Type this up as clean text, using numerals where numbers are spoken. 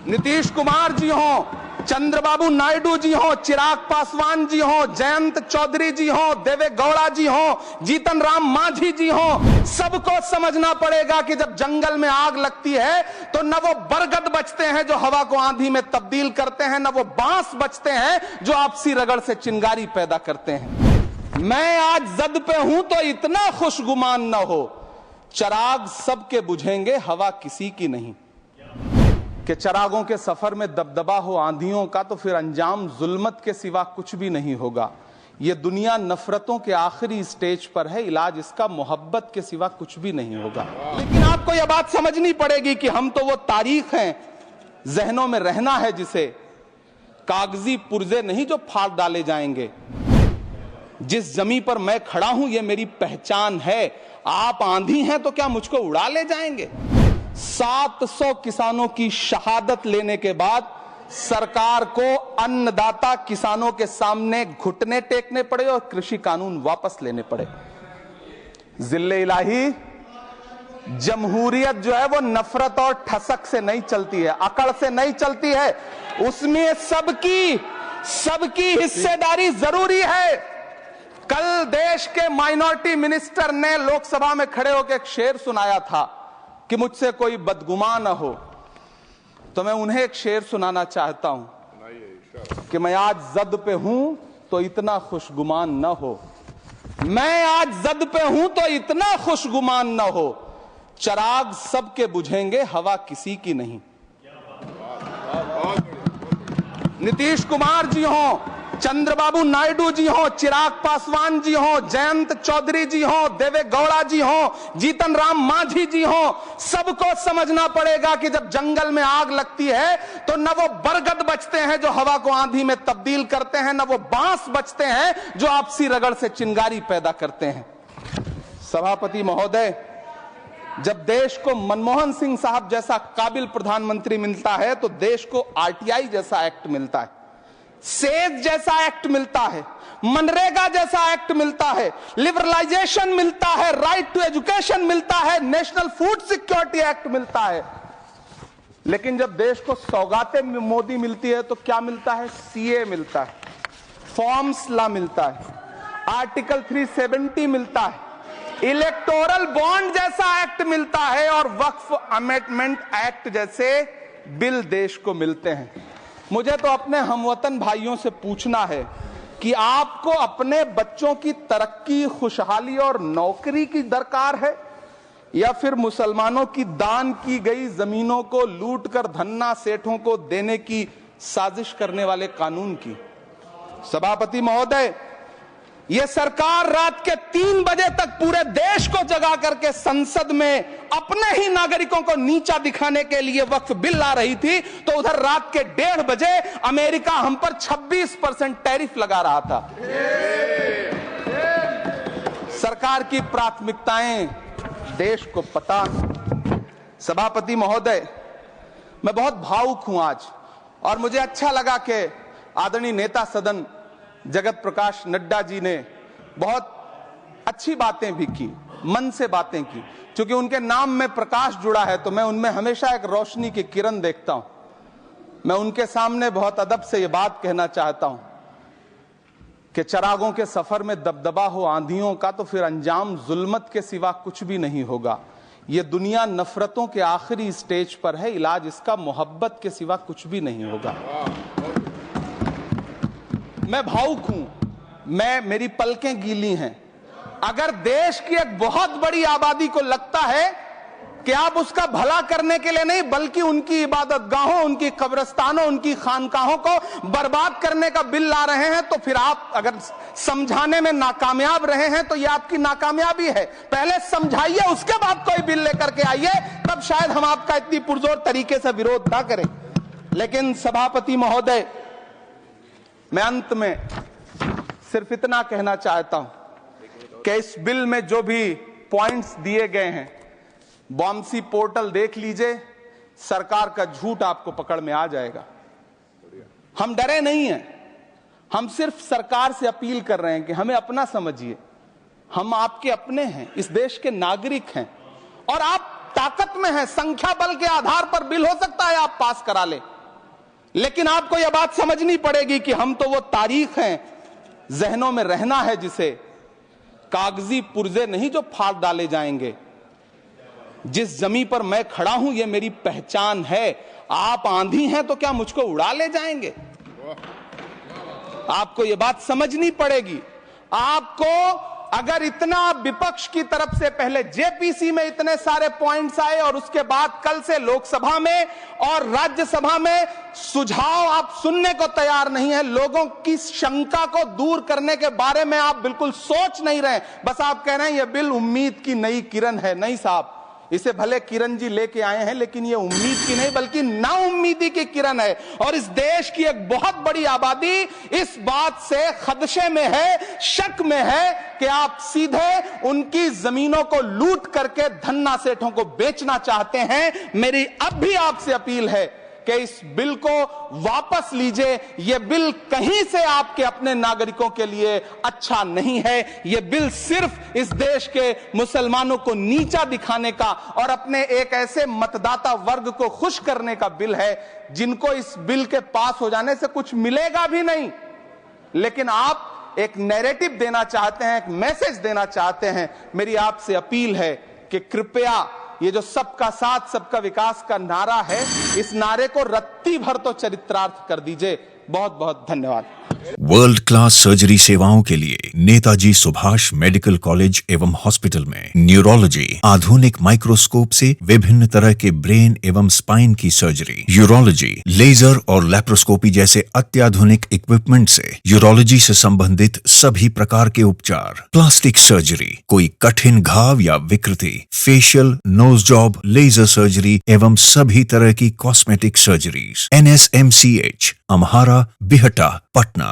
नीतीश कुमार जी हों, चंद्रबाबू नायडू जी हों, चिराग पासवान जी हों, जयंत चौधरी जी हों, देवे गौड़ा जी हों, जीतन राम मांझी जी हों, सबको समझना पड़ेगा कि जब जंगल में आग लगती है तो न वो बरगद बचते हैं जो हवा को आंधी में तब्दील करते हैं, न वो बांस बचते हैं जो आपसी रगड़ से चिंगारी पैदा करते हैं। मैं आज जद पे हूं तो इतना खुशगुमान न हो, चिराग सबके बुझेंगे हवा किसी की नहीं। कि चिरागों के सफर में दबदबा हो आंधियों का तो फिर अंजाम जुल्मत के सिवा कुछ भी नहीं होगा। ये दुनिया नफरतों के आखिरी स्टेज पर है, इलाज इसका मोहब्बत के सिवा कुछ भी नहीं होगा। लेकिन आपको यह बात समझनी पड़ेगी कि हम तो वो तारीख हैं, जहनों में रहना है जिसे, कागजी पुर्जे नहीं जो फाड़ डाले जाएंगे। जिस जमी पर मैं खड़ा हूं ये मेरी पहचान है। आप आंधी हैं तो क्या मुझको उड़ा ले जाएंगे? 700 किसानों की शहादत लेने के बाद सरकार को अन्नदाता किसानों के सामने घुटने टेकने पड़े और कृषि कानून वापस लेने पड़े। जिल्ले इलाही, जमहूरियत जो है वो नफरत और ठसक से नहीं चलती है, अकड़ से नहीं चलती है, उसमें सबकी हिस्सेदारी जरूरी है। कल देश के माइनॉरिटी मिनिस्टर ने लोकसभा में खड़े होकर एक शेर सुनाया था कि मुझसे कोई बदगुमान न हो, तो मैं उन्हें एक शेर सुनाना चाहता हूं कि मैं आज जद पे हूं तो इतना खुशगुमान न हो। मैं आज जद पे हूं तो इतना खुशगुमान न हो, चिराग सबके बुझेंगे हवा किसी की नहीं। नीतीश कुमार जी हों, चंद्रबाबू नायडू जी हों, चिराग पासवान जी हों, जयंत चौधरी जी हों, देवे गौड़ा जी हों, जीतन राम मांझी जी हों, सबको समझना पड़ेगा कि जब जंगल में आग लगती है तो न वो बरगद बचते हैं जो हवा को आंधी में तब्दील करते हैं, न वो बांस बचते हैं जो आपसी रगड़ से चिंगारी पैदा करते हैं। सभापति महोदय, जब देश को मनमोहन सिंह साहब जैसा काबिल प्रधानमंत्री मिलता है तो देश को आरटीआई जैसा एक्ट मिलता है, सेज जैसा एक्ट मिलता है, मनरेगा जैसा एक्ट मिलता है, लिबरलाइजेशन मिलता है, राइट टू एजुकेशन मिलता है, नेशनल फूड सिक्योरिटी एक्ट मिलता है। लेकिन जब देश को सौगातें मोदी मिलती है तो क्या मिलता है? सीए मिलता है, फॉर्म्स लॉ मिलता है, आर्टिकल 370 मिलता है, इलेक्टोरल बॉन्ड जैसा एक्ट मिलता है और वक्फ अमेंडमेंट एक्ट जैसे बिल देश को मिलते हैं। मुझे तो अपने हमवतन भाइयों से पूछना है कि आपको अपने बच्चों की तरक्की, खुशहाली और नौकरी की दरकार है या फिर मुसलमानों की दान की गई जमीनों को लूटकर धन्ना सेठों को देने की साजिश करने वाले कानून की? सभापति महोदय, यह सरकार रात के 3 बजे तक पूरे देश को जगा करके संसद में अपने ही नागरिकों को नीचा दिखाने के लिए वक्फ बिल ला रही थी, तो उधर रात के 1:30 बजे अमेरिका हम पर 26% टैरिफ लगा रहा था। सरकार की प्राथमिकताएं देश को पता। सभापति महोदय, मैं बहुत भावुक हूं आज, और मुझे अच्छा लगा कि आदरणीय नेता सदन जगत प्रकाश नड्डा जी ने बहुत अच्छी बातें भी की, मन से बातें की। क्योंकि उनके नाम में प्रकाश जुड़ा है तो मैं उनमें हमेशा एक रोशनी की किरण देखता हूं। मैं उनके सामने बहुत अदब से यह बात कहना चाहता हूं कि चिरागों के सफर में दबदबा हो आंधियों का तो फिर अंजाम जुल्मत के सिवा कुछ भी नहीं होगा। ये दुनिया नफरतों के आखिरी स्टेज पर है, इलाज इसका मोहब्बत के सिवा कुछ भी नहीं होगा। मैं भावुक हूं, मेरी पलकें गीली हैं। अगर देश की एक बहुत बड़ी आबादी को लगता है कि आप उसका भला करने के लिए नहीं बल्कि उनकी इबादतगाहों, उनकी कब्रिस्तानों, उनकी खानकाहों को बर्बाद करने का बिल ला रहे हैं, तो फिर आप अगर समझाने में नाकामयाब रहे हैं तो यह आपकी नाकामयाबी है। पहले समझाइए, उसके बाद कोई बिल लेकर के आइए, तब शायद हम आपका इतनी पुरजोर तरीके से विरोध ना करें। लेकिन सभापति महोदय, मैं अंत में सिर्फ इतना कहना चाहता हूं कि इस बिल में जो भी पॉइंट्स दिए गए हैं, बॉम्सी पोर्टल देख लीजिए, सरकार का झूठ आपको पकड़ में आ जाएगा। हम डरे नहीं हैं, हम सिर्फ सरकार से अपील कर रहे हैं कि हमें अपना समझिए। हम आपके अपने हैं, इस देश के नागरिक हैं और आप ताकत में हैं। संख्या बल के आधार पर बिल हो सकता है आप पास करा लें, लेकिन आपको यह बात समझनी पड़ेगी कि हम तो वो तारीख हैं, जहनों में रहना है जिसे, कागजी पुर्जे नहीं जो फाड़ डाले जाएंगे। जिस जमी पर मैं खड़ा हूं ये मेरी पहचान है। आप आंधी हैं तो क्या मुझको उड़ा ले जाएंगे? आपको यह बात समझनी पड़ेगी। आपको अगर इतना विपक्ष की तरफ से पहले जेपीसी में इतने सारे पॉइंट्स आए और उसके बाद कल से लोकसभा में और राज्यसभा में सुझाव आप सुनने को तैयार नहीं है, लोगों की शंका को दूर करने के बारे में आप बिल्कुल सोच नहीं रहे, बस आप कह रहे हैं यह बिल उम्मीद की नई किरण है। नहीं साहब, इसे भले किरण जी लेके आए हैं लेकिन ये उम्मीद की नहीं बल्कि नाउम्मीदी की किरण है। और इस देश की एक बहुत बड़ी आबादी इस बात से खदशे में है, शक में है कि आप सीधे उनकी जमीनों को लूट करके धन्ना सेठों को बेचना चाहते हैं। मेरी अब भी आपसे अपील है कि इस बिल को वापस लीजिए। यह बिल कहीं से आपके अपने नागरिकों के लिए अच्छा नहीं है। यह बिल सिर्फ इस देश के मुसलमानों को नीचा दिखाने का और अपने एक ऐसे मतदाता वर्ग को खुश करने का बिल है जिनको इस बिल के पास हो जाने से कुछ मिलेगा भी नहीं। लेकिन आप एक नैरेटिव देना चाहते हैं, एक मैसेज देना चाहते हैं। मेरी आपसे अपील है कि कृपया ये जो सबका साथ सबका विकास का नारा है, इस नारे को रत्ती भर तो चरित्रार्थ कर दीजिए। बहुत बहुत धन्यवाद। वर्ल्ड क्लास सर्जरी सेवाओं के लिए नेताजी सुभाष मेडिकल कॉलेज एवं हॉस्पिटल में न्यूरोलॉजी, आधुनिक माइक्रोस्कोप से विभिन्न तरह के ब्रेन एवं स्पाइन की सर्जरी, यूरोलॉजी, लेजर और लैप्रोस्कोपी जैसे अत्याधुनिक इक्विपमेंट से यूरोलॉजी से संबंधित सभी प्रकार के उपचार, प्लास्टिक सर्जरी, कोई कठिन घाव या विकृति, facial, nose job, laser surgery एवं सभी तरह की cosmetic surgeries. NSMCH, Amhara, Bihta, Patna.